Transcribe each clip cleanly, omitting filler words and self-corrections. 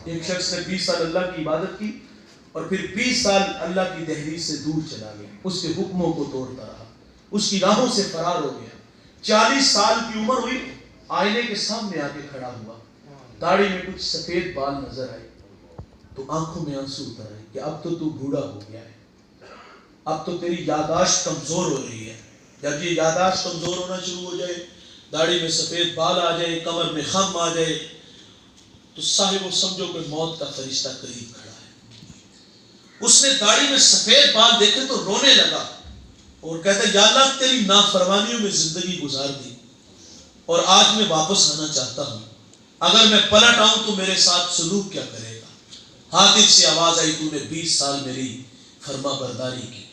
ایک شخص نے 20 سال اللہ کی عبادت کی اور پھر 20 سال اللہ کی دہلیز سے دور چلا گیا، اس کے حکموں کو توڑتا رہا، اس کی راہوں سے فرار ہو گیا۔ 40 سال کی عمر ہوئی، آئینے کے سامنے آ کے کھڑا ہوا، داڑھی میں کچھ سفید بال نظر آئے تو آنکھوں میں آنسو اتر آئے کہ اب تو بوڑھا ہو گیا ہے، اب تو تیری یاداشت کمزور ہو رہی ہے۔ جب یہ یاداشت کمزور ہونا شروع ہو جائے، داڑھی میں سفید بال آ جائے، کمر میں خم آ جائے، تو صاحب وہ سمجھو کہ موت کا فرشتہ قریب کھڑا ہے۔ اس نے داڑھی میں سفید بال دیکھے تو رونے لگا اور کہتا ہے یا اللہ تیری نافرمانیوں میں زندگی گزار دی اور آج میں واپس آنا چاہتا ہوں، اگر میں پلٹ آؤں تو میرے ساتھ سلوک کیا کرے گا؟ حاطب سے آواز آئی تو نے 20 سال میری فرما برداری کی،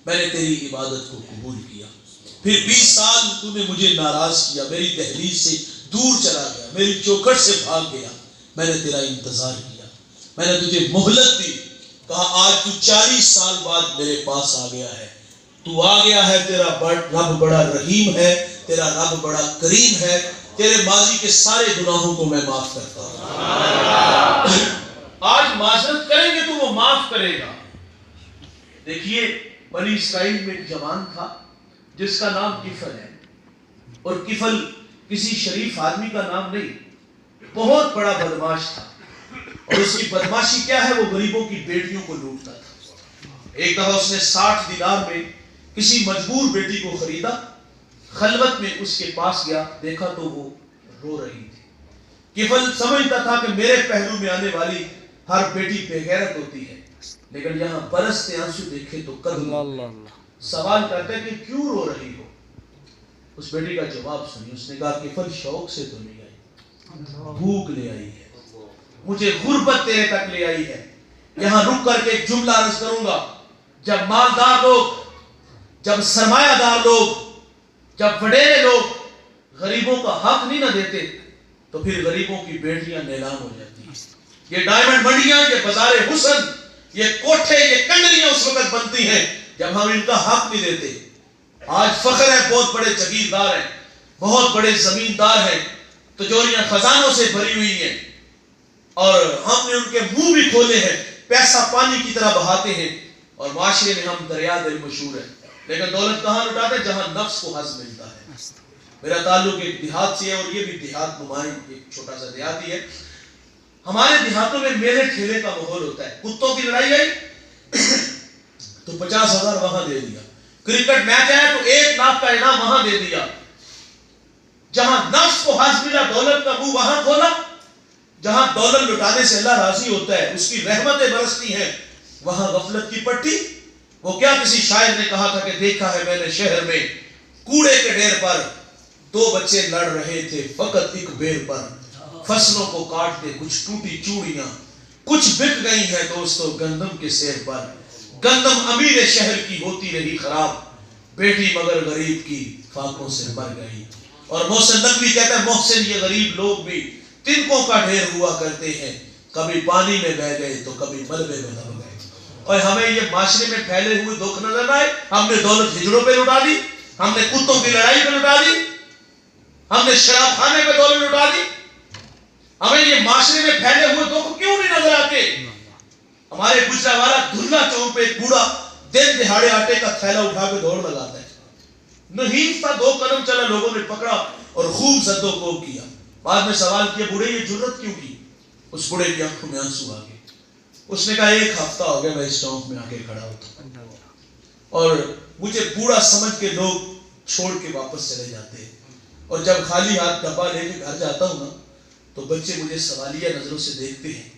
میں نے تیری عبادت کو قبول کیا، پھر 20 سال تو نے مجھے ناراض کیا، میری دہلیز سے دور چلا گیا، میری چوکھٹ سے بھاگ گیا، میں نے تیرا انتظار کیا، میں نے تجھے مہلت دی، کہا آج تو 40 سال بعد میرے پاس آ گیا ہے، تو آ گیا ہے، تیرا رب بڑا رحیم ہے، تیرا رب بڑا کریم ہے، تیرے ماضی کے سارے گناہوں کو میں معاف کرتا ہوں۔ آج معذرت کریں گے تو وہ معاف کرے گا۔ دیکھیے بنی اسرائیل میں ایک جوان تھا جس کا نام کفل ہے، اور کفل کسی شریف آدمی کا نام نہیں، بہت بڑا بدماش تھا، اور اس کی بدماشی کیا ہے؟ وہ غریبوں کی بیٹیوں کو لوٹتا تھا۔ ایک دفعہ اس نے 60 دینار میں کسی مجبور بیٹی کو خریدا، خلوت میں اس کے پاس گیا، دیکھا تو وہ رو رہی تھی۔ کفل سمجھتا تھا کہ میرے پہلو میں آنے والی ہر بیٹی بے غیرت ہوتی ہے، لیکن یہاں برستے آنسو دیکھے تو قلب سوال کرتا ہے کہ کیوں رو رہی ہو؟ اس بیٹی کا جواب سنی، اس نے کہا کفل شوق سے تو نہیں آئی، بھوک لے آئی ہے، مجھے غربت تیرے تک لے آئی ہے۔ یہاں رک کر کے ایک جملہ عرض کروں گا، جب مالدار لوگ، جب سرمایہ دار لوگ، جب وڈیرے لوگ غریبوں کا حق نہیں نہ دیتے تو پھر غریبوں کی بیٹیاں نیلام ہو جاتی ہیں۔ یہ ڈائمنڈ منڈیاں، یہ بازار حسن، یہ کوٹھے، یہ کنڈریاں اس وقت بنتی ہیں جب ہم ان کا حق نہیں دیتے۔ آج فخر ہے، بہت بڑے جگیردار ہیں، بہت بڑے زمیندار ہیں، تجوریاں خزانوں سے بھری ہوئی ہیں، اور ہم نے ان کے منہ بھی کھولے ہیں، پیسہ پانی کی طرح بہاتے ہیں، اور معاشرے میں ہم دریا دل مشہور ہیں، لیکن دولت کہاں لٹاتے ہیں؟ جہاں نفس کو حظ ملتا ہے۔ میرا تعلق ایک دیہات سے ہے، اور یہ بھی دیہات نمائیں، ایک چھوٹا سا دیہاتی ہے۔ ہمارے دیہاتوں میں میلے ٹھیلے کا ماحول ہوتا ہے، کتوں کی لڑائی آئی تو 50,000 وہاں دے دیا، کرکٹ میچ آیا تو 1 لاکھ کا انعام وہاں دے دیا۔ جہاں نفس کو حظ ملا دولت کا منہ وہاں کھولا۔ جہاں دولت لٹانے سے اللہ راضی ہوتا ہے، اس کی رحمتیں برستی ہیں، وہاں غفلت کی پٹی۔ وہ کیا کسی شاعر نے کہا تھا کہ دیکھا ہے میں نے شہر میں کوڑے کے ڈھیر پر 2 بچے لڑ رہے تھے فقط ایک بیر پر، فصلوں کو کاٹتے کچھ ٹوٹی چوڑیاں، کچھ بک گئی ہیں دوستو گندم کے سیر پر، گندم امیر شہر کی ہوتی رہی خراب، بیٹی مگر غریب کی فاقوں سے مر گئی۔ اور محسن نقوی کہتا ہے محسن یہ غریب لوگ بھی تنکوں کا ڈھیر ہوا کرتے ہیں، کبھی پانی میں بہ گئے تو کبھی ملبے میں دب گئے۔ اور ہمیں یہ معاشرے میں پھیلے ہوئے دکھ نظر آئے، ہم نے دولت ہجڑوں پہ لٹا دی، ہم نے کتوں کی لڑائی پہ لٹا دی، ہم نے شراب خانے پہ دولت لٹا دی۔ ہمیں یہ معاشرے میں پھیلے ہوئے دکھ کیوں نہیں نظر آتے؟ ہمارے گجرانوالہ دھلا چوک پہ ایک بوڑھا دن دہاڑے آٹے کا تھیلا اٹھا کے دوڑ لگاتا ہے، نحیف تھا، 2 قدم چلا، لوگوں نے پکڑا اور خوب زد و کوب کیا۔ بعد میں سوال کیا بوڑھے یہ جرت کیوں کی؟ اس بوڑھے کی آنکھوں میں آنسو آ گئے۔ اس نے کہا 1 ہفتہ ہو گیا میں اس چوک میں آ کے کھڑا ہوتا ہوں، اور مجھے بوڑھا سمجھ کے لوگ چھوڑ کے واپس چلے جاتے ہیں، اور جب خالی ہاتھ ڈبہ لے کے گھر جاتا ہوں نا تو بچے مجھے سوالیہ نظروں سے دیکھتے ہیں،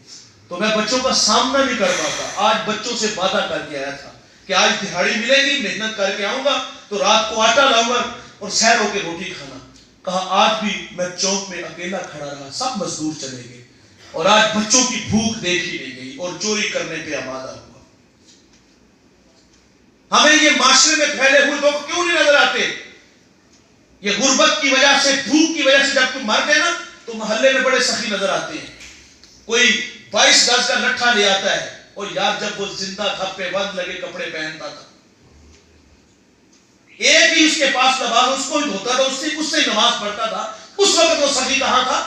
تو میں بچوں کا سامنا نہیں کر پاتا۔ آج بچوں سے وعدہ کر کے آیا تھا کہ آج دہاڑی ملے گی، محنت کر کے آؤں گا تو رات کو آٹا لاؤں گا اور سیر ہو کے روٹی کھانا۔ کہا آج بھی میں چوک میں اکیلا کھڑا رہا، سب مزدور چلے گئے، اور آج بچوں کی بھوک دیکھی نہیں گئی اور چوری کرنے پہ آمادہ ہوا۔ ہمیں یہ معاشرے میں پھیلے ہوئے دکھ کیوں نہیں نظر آتے؟ یہ غربت کی وجہ سے، بھوک کی وجہ سے جب تم مر گئے نا تو محلے میں بڑے سخی نظر آتے ہیں۔ کوئی 22 گز کا لٹھا لے آتا ہے، اور یار جب وہ زندہ تھا پہ بند لگے کپڑے پہنتا تھا، ایک ہی اس کے پاس لباس، اس کو ہی دھوتا تھا، اس سے ہی نماز پڑھتا تھا، اس وقت وہ سخی کہاں تھا؟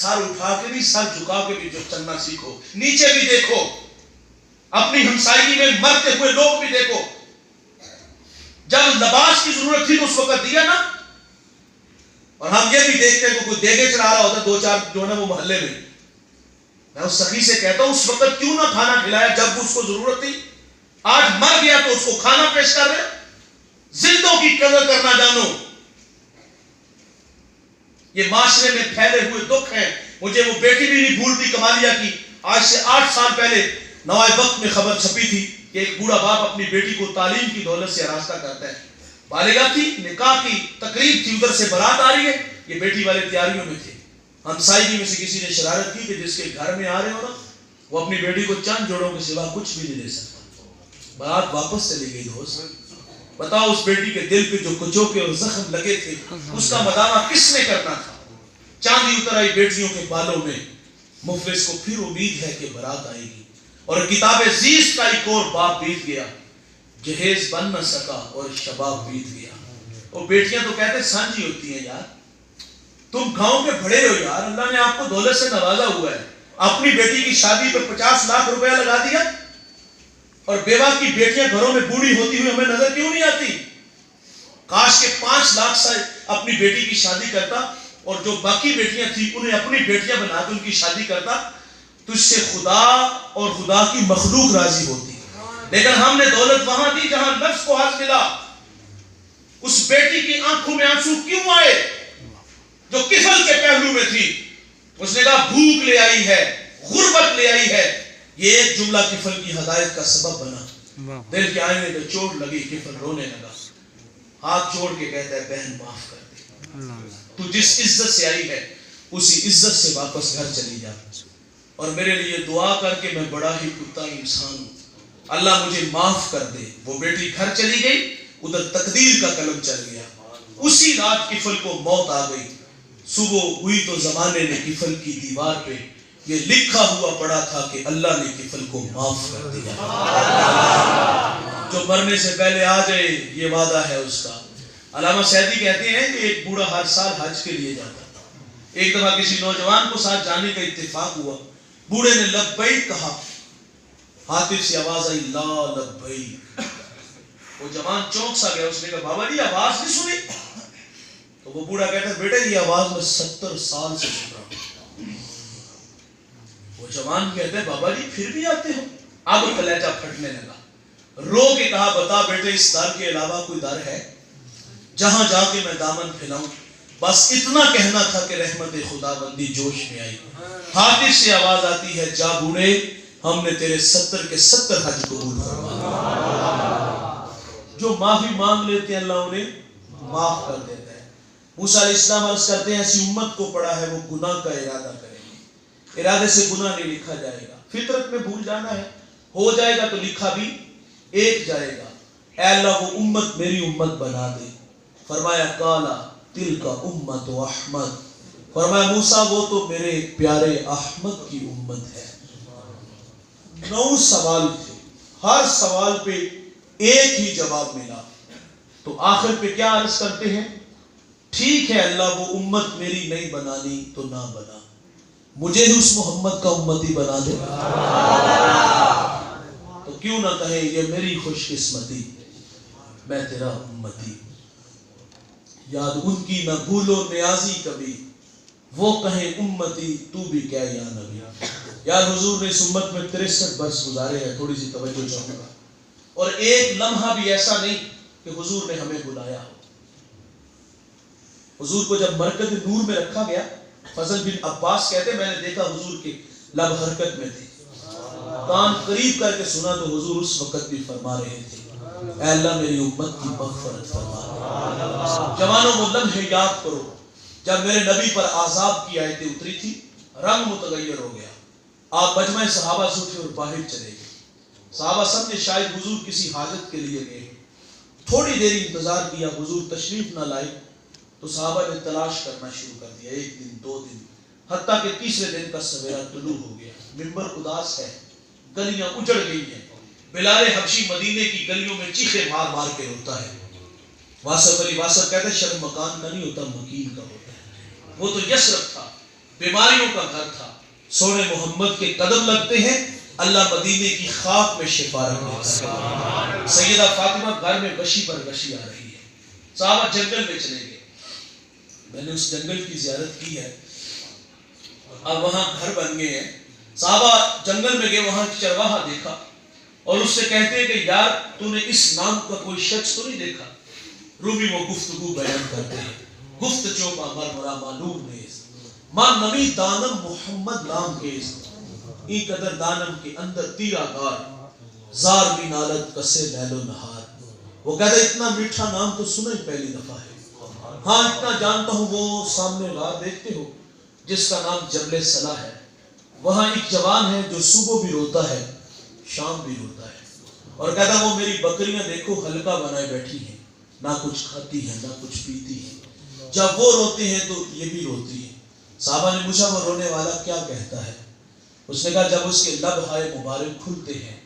سر اٹھا کے بھی سر جھکا کے بھی جو چلنا سیکھو، نیچے بھی دیکھو، اپنی ہمسائیگی میں مرتے ہوئے لوگ بھی دیکھو. جب لباس کی ضرورت تھی تو اس وقت دیا نا. اور ہم یہ بھی دیکھتے ہیں کہ کوئی دیگے چڑھا رہا ہوتا ہے 2-4 جو ہے نا وہ محلے میں اس سخی سے کہتا ہوں اس وقت کیوں نہ کھانا کھلایا جب اس کو ضرورت تھی. آج مر گیا تو اس کو کھانا پیش کر رہے. زندوں کی قدر کرنا جانو. یہ معاشرے میں پھیلے ہوئے دکھ ہیں. مجھے وہ بیٹی بھی نہیں بھولتی کمالیہ کی. آج سے 8 سال پہلے نوائے وقت میں خبر چھپی تھی کہ ایک بوڑھا باپ اپنی بیٹی کو تعلیم کی دولت سے آراستہ کرتا ہے. بالغہ تھی، نکاح کی تقریب تھی، ادھر سے بارات آ رہی ہے، یہ بیٹی والے تیاریوں میں تھے. ہمسائیگی میں سے کسی نے شرارت کی کہ جس کے گھر میں آ رہے ہو نا وہ اپنی بیٹی کو چند جوڑوں کے سوا کچھ بھی نہیں دے سکتا. بارات واپس چلی گئی. دوست بتاؤ اس بیٹی کے دل پہ جو کچوکے اور زخم لگے تھے اس کا مداوع کس نے کرنا تھا. چاندی اتر آئی بیٹیوں کے بالوں میں. مفلس کو پھر امید ہے کہ بارات آئے گی اور کتاب زیست کا ایک اور باپ بیت گیا. جہیز بن نہ سکا اور شباب بیت گیا. اور بیٹیاں تو کہتے سانجی ہوتی ہیں یار، تم گاؤں کے بڑے ہو یار، اللہ نے آپ کو دولت سے نوازا ہوا ہے. اپنی بیٹی کی شادی پہ 50 لاکھ روپے لگا دیا اور بیوہ کی بیٹیاں گھروں میں بوڑھی ہوتی ہوئی ہمیں نظر کیوں نہیں آتی. کاش کے 5 لاکھ سے اپنی بیٹی کی شادی کرتا اور جو باقی بیٹیاں تھیں انہیں اپنی بیٹیاں بنا کے ان کی شادی کرتا. تجھ سے خدا اور خدا کی مخلوق راضی ہوتی. لیکن ہم نے دولت وہاں دی جہاں نفس کو حظ ملا. اس بیٹی کی آنکھوں میں آنسو کیوں آئے جو کفل کے پہلو میں تھی. اس نے کہا بھوک لے آئی ہے، غربت لے آئی ہے. یہ ایک جملہ کفل کی ہدایت کا سبب بنا. دل کے آئینے میں چوٹ لگی، کفل رونے لگا. ہاتھ جوڑ کے کہتا ہے بہن معاف کر دے، تو جس عزت سے آئی ہے اسی عزت سے واپس گھر چلی جا. اور میرے لیے دعا کر کے میں بڑا ہی کتا انسان ہوں، اللہ مجھے معاف کر دے. وہ بیٹی گھر چلی گئی، ادھر تقدیر کا قلم چل گیا. اسی رات کفل کو موت آ گئی. صبح ہوئی تو زمانے نے کفل کی دیوار پہ یہ لکھا ہوا پڑا تھا کہ اللہ نے کفل کو معاف کر دیا. جو مرنے سے پہلے آ جائے یہ وعدہ ہے اس کا. علامہ سعدی کہتے ہیں کہ ایک بوڑھا ہر سال حج کے لیے جاتا تھا. ایک دفعہ کسی نوجوان کو ساتھ جانے کا اتفاق ہوا. بوڑھے نے لبیک کہا، ہاتف سے آواز آئی لا لبیک. وہ جوان چونک سا گیا. اس نے کہا بابا جی آواز نہیں سنی؟ تو وہ بوڑھا کہتا ہے بیٹا یہ آواز میں 70 سال سے سن رہا ہوں. وہ جوان کہتے ہیں بابا جی پھر بھی آتے ہو؟ اب کلیجہ پھٹنے لگا. رو کے کہا بتا بیٹے اس در کے علاوہ کوئی در ہے جہاں جا کے میں دامن پھیلاؤں؟ بس اتنا کہنا تھا کہ رحمت خدا بندی جوش میں آئی. ہاتف سے آواز آتی ہے جا بوڑھے ہم نے تیرے 70 کے 70 حج قبول فرما. جو معافی مانگ لیتے ہیں اللہ انہیں معاف کر دیتا ہے. موسیٰ علیہ السلام عرض کرتے ہیں ایسی امت کو پڑا ہے وہ گناہ کا ارادہ کریں گے، ارادے سے گناہ نہیں لکھا جائے گا. فطرت میں بھول جانا ہے، ہو جائے گا تو لکھا بھی ایک جائے گا. اے اللہ وہ امت میری امت بنا دے. فرمایا کالا تل کا امت و احمد. فرمایا موسیٰ وہ تو میرے پیارے احمد کی امت ہے. 9 سوال تھے، ہر سوال پہ ایک ہی جواب ملا. تو آخر پہ کیا عرض کرتے ہیں؟ ٹھیک ہے اللہ وہ امت میری نہیں بنانی تو نہ بنا، مجھے ہی اس محمد کا امتی بنا دے. تو کیوں نہ کہیں یہ میری خوش قسمتی میں تیرا امتی. یاد ان کی نہ بھولو نیازی کبھی، وہ کہیں امتی تو بھی کیا یا نبی. یار حضور نے اس امت میں 63 برس گزارے ہیں. تھوڑی سی توجہ چاہوں گا. اور ایک لمحہ بھی ایسا نہیں کہ حضور نے ہمیں بلایا ہو. حضور کو جب مرکز نور میں رکھا گیا، فضل بن عباس کہتے میں نے دیکھا حضور کے لب حرکت میں تھے، کان قریب کر کے سنا تو حضور اس وقت بھی فرما رہے تھے اے اللہ میری امت کی مغفرت فرما. جوانوں وہ لمحے یاد کرو جب میرے نبی پر عذاب کی آیتیں اتری تھی. رنگ متغیر ہو گیا. آپ مجمع صحابہ سے اٹھے اور باہر چلے گئے. صحابہ سمجھے شاید حضور کسی حاجت کے لیے گئے. تھوڑی دیر انتظار کیا، حضور تشریف نہ لائے تو صحابہ نے تلاش کرنا شروع کر دیا. 1 دن 2 دن، حتیٰ کہ تیسرے دن کا سویرا طلوع ہو گیا. منبر اداس ہے، گلیاں اجڑ گئی ہیں. بلال حبشی مدینے کی گلیوں میں چیخے مار مار کے روتا ہے. واصف علی واصف کہتے ہیں شرم مکان کا نہیں ہوتا مکین کا ہوتا ہے. وہ تو یسرب تھا، بیماریوں کا گھر تھا. سونے محمد کے قدم لگتے ہیں, اللہ مدینے کی خاک میں شفا رکھ دیتا ہے. سیدہ فاطمہ گھر میں غشی پر غشی آ رہی ہے. صحابہ جنگل میں چلے گئے. میں نے اس جنگل کی زیارت کی ہے. اب وہاں گھر بن گئے ہیں. صحابہ جنگل میں گئے, وہاں چرواہا دیکھا اور اس سے کہتے ہیں کہ یار تو نے اس نام کا کوئی شخص تو نہیں دیکھا؟ رومی وہ گفتگو بیان کرتے ہیں. گفت چوپا مرمرا معلوم نیز ماں نمی دانم محمد نام کیز ای قدر دانم کے اندر تیرا گار زار بھی نالت کسے لیل و نہار. وہ کہتا ہے اتنا میٹھا نام تو سنا ہی پہلی دفعہ ہے. ہاں اتنا جانتا ہوں وہ سامنے غار دیکھتے ہو جس کا نام جبل صلاح ہے. وہاں ایک جوان ہے جو صبح بھی روتا ہے شام بھی روتا ہے. اور کہتا وہ میری بکریاں دیکھو حلقہ بنائے بیٹھی ہیں, نہ کچھ کھاتی ہیں نہ کچھ پیتی ہیں. جب وہ روتے ہیں تو یہ بھی روتی ہے. صحابہ نے پوچھا وہ رونے والا کیا کہتا ہے؟ اس نے کہا جب اس کے لب ہائے مبارک کھلتے ہیں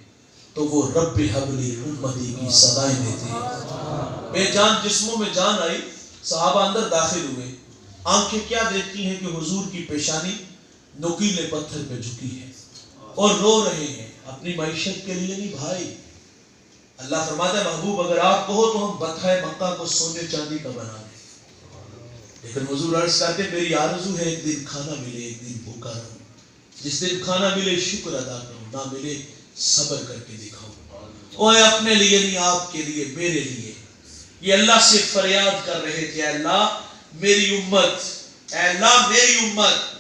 تو وہ رب حبلی امتی کی صدائیں دیتے ہیں. بے جان جسموں میں جان آئی. صحابہ اندر داخل ہوئے. آنکھیں کیا دیکھتی ہیں کہ حضور کی پیشانی نکیلے پتھر پہ جھکی ہے اور رو رہے ہیں اپنی معیشت کے لیے نہیں بھائی. اللہ فرماتا ہے محبوب اگر آپ کہو تو ہم بتھائے مکہ کو سونے چاندی کا بنا دیں. لیکن حضور عرض کرتے میری آرزو ہے ایک دن کھانا ملے ایک دن بھوکا رہوں. جس دن کھانا ملے شکر ادا کروں, نہ ملے صبر کر کے دکھاؤں. اوے اپنے لیے نہیں آپ کے لیے میرے لیے. یہ اللہ سے فریاد کر رہے تھے اللہ میری امت, اے اللہ میری امت.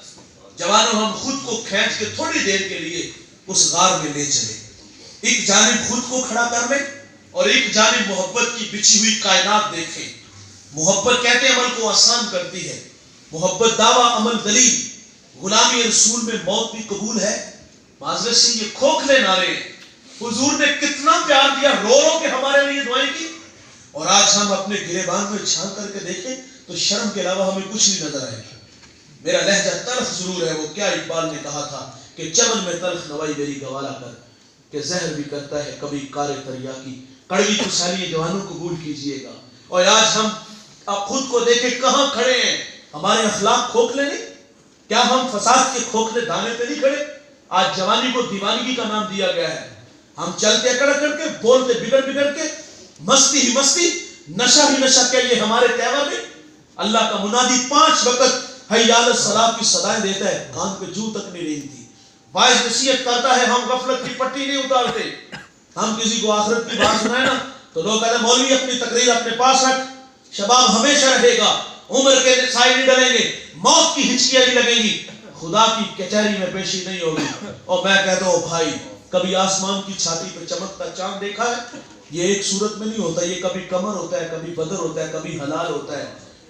جوانوں ہم خود کو کھینچ کے تھوڑی دیر کے لیے اس غار میں لے چلے. ایک جانب خود کو کھڑا کر لیں اور ایک جانب محبت کی بچھی ہوئی کائنات دیکھیں. محبت کہتے عمل کو آسان کرتی ہے. محبت دعویٰ عمل دلیل. غلامی رسول میں موت بھی قبول ہے. معذرت سے یہ کھوکھلے نعرے ہیں. حضور نے کتنا پیار دیا, رو رو کے ہمارے لیے دعائیں کی. اور آج ہم اپنے گریبان میں چھان کر کے دیکھیں تو شرم کے علاوہ ہمیں کچھ نہیں نظر آئے. میرا لہجہ تلخ ضرور ہے. وہ کیا اقبال نے کہا تھا کہ چمن میں تلخ نوائی میری گوارا کر, کہ زہر بھی کرتا ہے کبھی کار تریا کی. کڑوی تو ساری جوانوں قبول کیجئے گا. اور آج ہم آپ خود کو دیکھیں کہاں کھڑے ہیں. ہمارے اخلاق کھوکھلے نہیں؟ کیا ہم فساد کے کھوکھلے دانے پہ نہیں کھڑے؟ آج جوانی کو دیوانگی کا نام دیا گیا ہے. ہم چلتے کڑ کر کے, بولتے بگڑ بگڑ کے, مستی ہی مستی, نشہ ہی نشہ. کیا یہ ہمارے تہوار میں؟ اللہ کا منادی 5 وقت حی علی الصلاۃ کی صدائیں دیتا ہے, کان پہ جو تک نہیں رینگتی. واعظ نصیحت کرتا ہے, ہم غفلت کی پٹی نہیں اتارتے. ہم کسی کو آخرت کی بات سنائے نا تو لوگ کہتے ہیں مولوی اپنی تقریر اپنے پاس رکھ, شباب ہمیشہ رہے گا, عمر کے سائے نہیں ڈلیں گے, موت کی ہچکیاں نہیں لگیں گی, خدا کی کچہری میں پیشی نہیں ہوگی. اور میں کہتا ہوں بھائی کبھی آسمان کی چھاتی پہ چمکتا چاند دیکھا ہے؟ یہ ایک صورت میں نہیں ہوتا. یہ کبھی قمر ہوتا ہے, کبھی بدر ہوتا ہے, کبھی ہلال ہوتا ہے.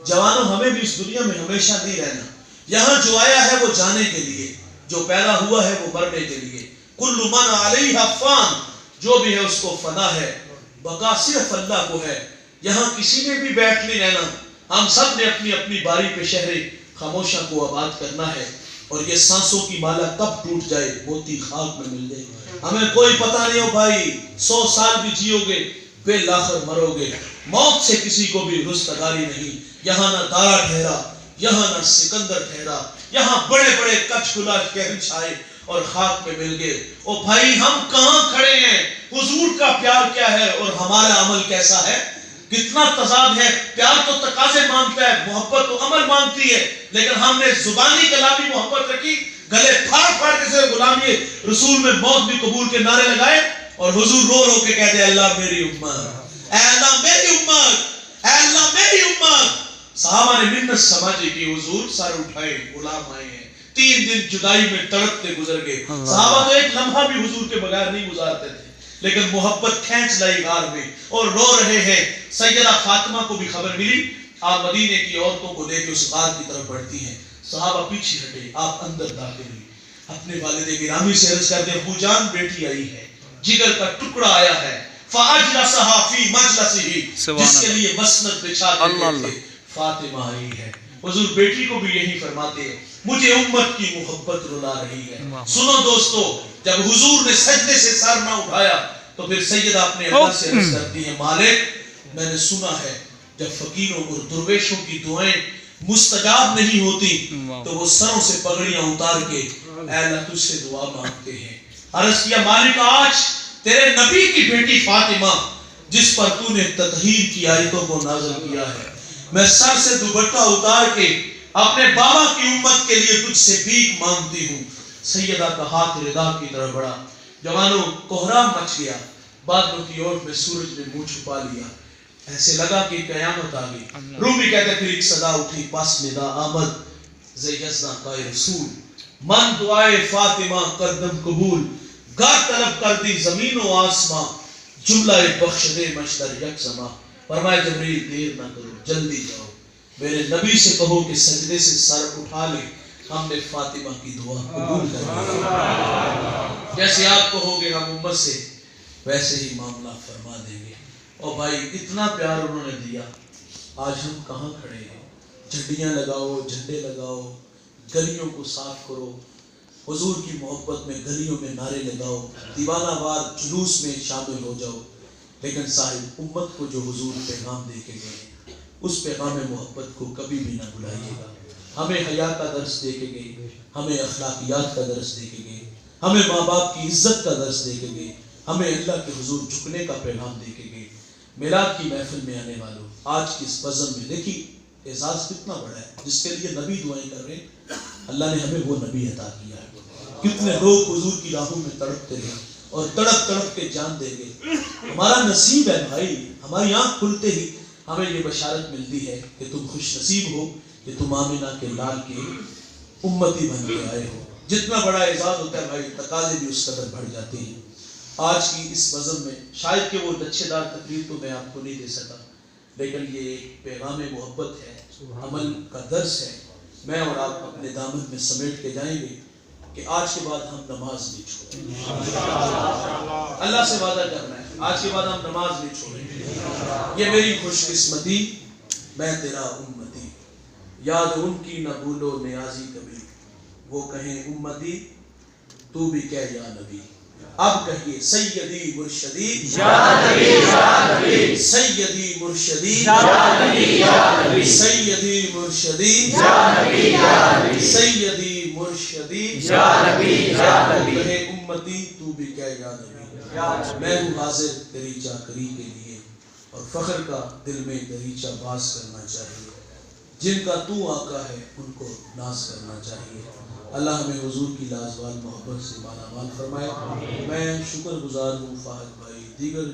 جوانوں ہمیں بھی اس دنیا میں ہمیشہ نہیں رہنا. یہاں جو آیا ہے وہ جانے کے لیے, جو پیدا ہوا ہے وہ مرنے کے لیے. کل من علیہا فان, جو بھی ہے اس کو فنا ہے, بقا صرف اللہ کو ہے. یہاں کسی نے بھی بیٹھ نہیں رہنا. ہم سب نے اپنی اپنی باری پہ شہر خاموشہ کو آباد کرنا ہے. اور یہ سانسوں کی مالا کب ٹوٹ جائے موتی خاک میں مل جائے ہمیں کوئی پتہ نہیں ہو بھائی. 100 سال بھی جیو گے بالآخر مرو گے. موت سے کسی کو بھی رستگاری نہیں. یہاں نہ دارا ٹھہرا, یہاں نہ سکندر ٹھہرا. یہاں بڑے بڑے کچھ کلا کہن چھائے اور خاک میں مل گئے. او بھائی ہم کہاں کھڑے ہیں؟ حضور کا پیار کیا ہے اور ہمارا عمل کیسا ہے؟ کتنا تضاد ہے. پیار تو تقاضے مانگتا ہے, محبت تو عمل مانگتی ہے. لیکن ہم نے زبانی کلامی محبت رکھی, گلے پھاڑ پھاڑ کے سے غلامی رسول میں موت بھی قبول کے نعرے لگائے. اور حضور رو رو کے کہتے ہیں اللہ میری امت, اے اللہ میری امت, اے اللہ میری امت. صحابہ نے منت سماجی کی, حضور سر اٹھائے غلام آئے ہیں. 3 دن جدائی میں تڑپتے گزر گئے. صحابہ تو ایک لمحہ بھی حضور کے بغیر نہیں گزارتے تھے, لیکن محبت کھینچ لائی غار میں اور رو رہے ہیں. سیدہ فاطمہ کو بھی خبر ملی, آپ مدینے کی عورتوں کو لے کے اس غار کی طرف بڑھتی ہیں. صحابہ پیچھے ہٹے, آپ اندر داخل ہوئی. اپنے والد گرامی سے عرض کرتے ابو جان بیٹی آئی ہے, جگر کا ٹکڑا آیا ہے. فاجلسها فی مجلسہ, جس کے لیے مسند بچھا دیتے تھے, فاطمہ آئی ہے. حضور بیٹی کو بھی یہی فرماتے ہیں, مجھے امت کی محبت رلا رہی ہے. سنو دوستو, جب حضور نے سجدے سے سر نہ اٹھایا تو پھر سیدہ اپنے اللہ سے عرض کرتی ہیں مالک میں نے سنا ہے جب فقیروں اور درویشوں کی دعائیں مستجاب نہیں ہوتی تو وہ سروں سے پگڑیاں اتار کے اے اللہ تجھ سے دعا مانگتے ہیں. عرض کیا مالک آج تیرے نبی کی بیٹی فاطمہ جس پر تو نے تطہیر کی آیتوں کو نازل کیا ہے، میں سر سے دوپٹہ اتار کے اپنے بابا کی امت کے لیے تجھ سے بھیک مانگتی ہوں. سیدہ کا ہاتھ ردا کی طرف بڑھا. جوانوں کوہرام مچ گیا. بادلوں کی اوٹ میں سورج نے منہ چھپا لیا. ایسے لگا کہ قیامت آ گئی. رومی کہتے پھر ایک صدا اٹھی پاس ندا آمد ز یزداں کا رسول. من دعائے فاطمہ کردم قبول. گار طلب کر دی زمین و آسماں. جملہ بخش دے مشتر یک زماں. فرمایا جبریل دیر نہ کرو جلدی جاؤ. میرے نبی سے کہو کہ سجدے سے سر اٹھا لے. ہم نے فاطمہ کی دعا قبول کر لی. جیسے آپ کہو گے ہم امت سے ویسے ہی معاملہ فرما دیں گے. اور بھائی اتنا پیار انہوں نے دیا. آج ہم کہاں کھڑے ہیں؟ جھنڈیاں لگاؤ جھنڈے لگاؤ گلیوں کو صاف کرو. حضور کی محبت میں گلیوں میں نعرے لگاؤ. دیوانہ وار جلوس میں شامل ہو جاؤ. لیکن صاحب امت کو جو حضور پیغام دے کے گئے اس پیغام محبت کو کبھی بھی نہ بھلائیے گا. ہمیں حیا کا درس دے کے گئے. ہمیں اخلاقیات کا درس دے کے گئے. ہمیں ماں باپ کی عزت کا درس دے کے گئے. ہمیں اللہ کے حضور جھکنے کا پیغام دے کے گئے. میلاد کی محفل میں آنے والوں آج کی اس بزم میں دیکھیے اعزاز کتنا بڑا ہے جس کے لیے نبی دعائیں کر رہے ہیں. اللہ نے ہمیں وہ نبی عطا کیا ہے. کتنے لوگ حضور کی راہوں میں تڑپتے ہیں اور تڑپ تڑپ کے جان دیں گے. ہمارا نصیب ہے بھائی. ہماری آنکھ کھلتے ہی ہمیں یہ بشارت ملتی ہے کہ تم خوش نصیب ہو کہ تم آمینہ کے لال کے امتی بن کے آئے ہو. جتنا بڑا اعزاز ہوتا ہے بھائی تقاضے بھی اس قدر بڑھ جاتے ہیں. آج کی اس بزم میں شاید کہ وہ نقشے دار تقریر تو میں آپ کو نہیں دے سکا لیکن یہ ایک پیغام محبت ہے عمل کا درس ہے. میں اور آپ اپنے دامن میں سمیٹ کے جائیں گے کہ آج کے بعد ہم نماز نہیں چھوڑیں. اللہ سے وعدہ کرنا ہے آج کے بعد ہم نماز نہیں چھوڑیں. یہ میری خوش قسمتی میں تیرا امتی. یاد ان کی نہ بھولو نیازی کبھی. وہ کہیں امتی تو بھی کہہ یا نبی. اب کہیے سیدی مرشدی یا نبی یا نبی. سیدی مرشدی یا نبی یا نبی. سیدی مرشدی یا نبی یا نبی. سیدی مرشدی یا نبی یا نبی. کہے امتی تو بھی کہہ یا نبی. میں ہوں حاضر تیری چاکری کے لیے اور فخر کا دل میں دریچہ باز کرنا چاہیے. جن کا تو آقا ہے ان کو ناز کرنا چاہیے. اللہ ہمیں حضور کی لازوال محبت سے مالا مال فرمائے. میں شکر گزار ہوں فہد بھائی دیگر